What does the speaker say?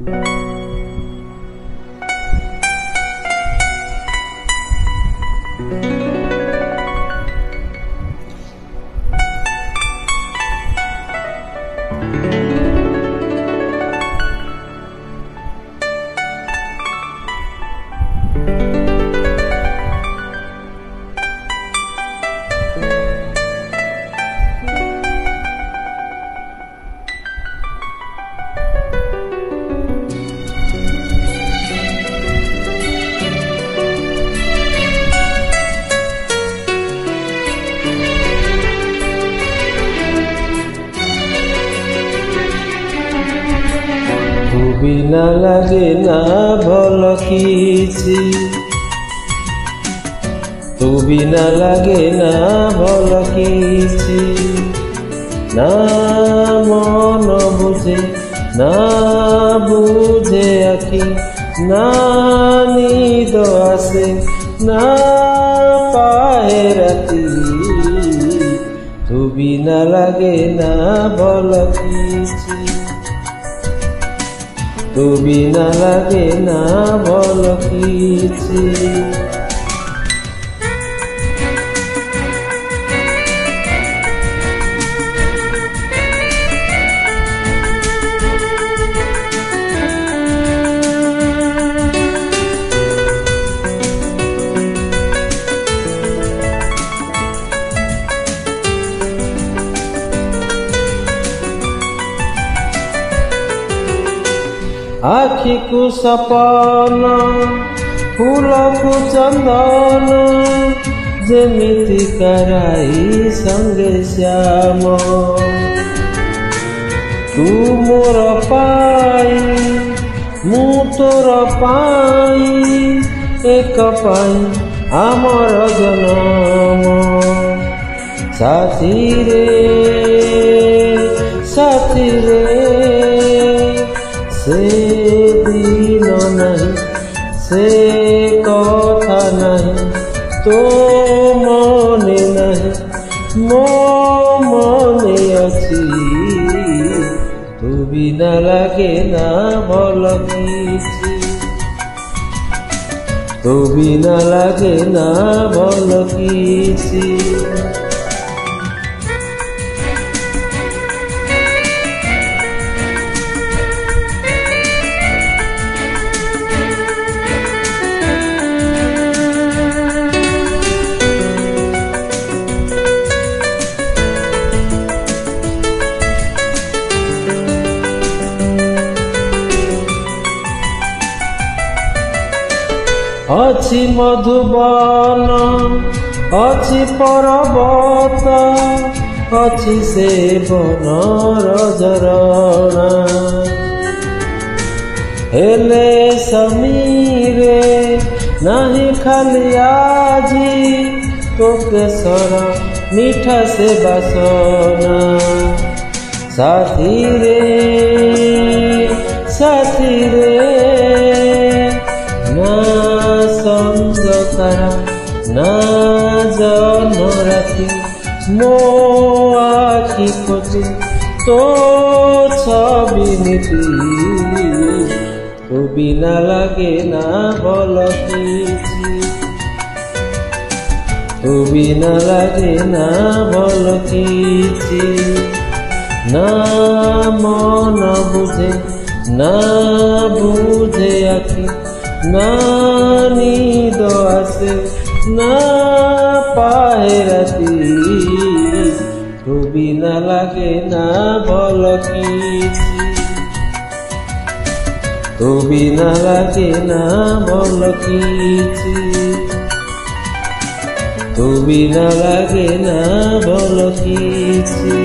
तू बिना लगे ना भल किछि, तू बिना लगे ना भल किछि, ना मन बुझे ना बुझे आखि, ना नींद आसे ना पाए राति। तू बिना लगे ना भल किछि, तू बिना लगे ना भल किछि। आखि को सपन फूल को चंदन, जेमिति कराई संगे श्याम। तू मोर पाई मु तोर पाई, एक पाई आमर जनम। साथी रे साथी रे से दिन नहीं से कथा नहीं, तो मने नहीं मो मने अछि। तू बिना लगे ना भल किछि, तू बिना लगे ना भल किछि। अछि मधुबन अछि पर्वत, अछि से बनर झरणा। हेले समीरे नहीं खाली आजी, तो केसर मीठा से बासना। साथी रे साथी रे ना संगतारा ना जन राति, मो आखि पटे तो छवि नीति। तू बिना लगे ना भल किछि, तू बिना लगे ना भल किछि। ना मन बुझे ना बुझे आखि, ना नींद आसे ना पाए राति। तू बिना लगे ना भल किछि, तू बिना लगे ना भल किछि, तू बिना लगे ना भल किछि।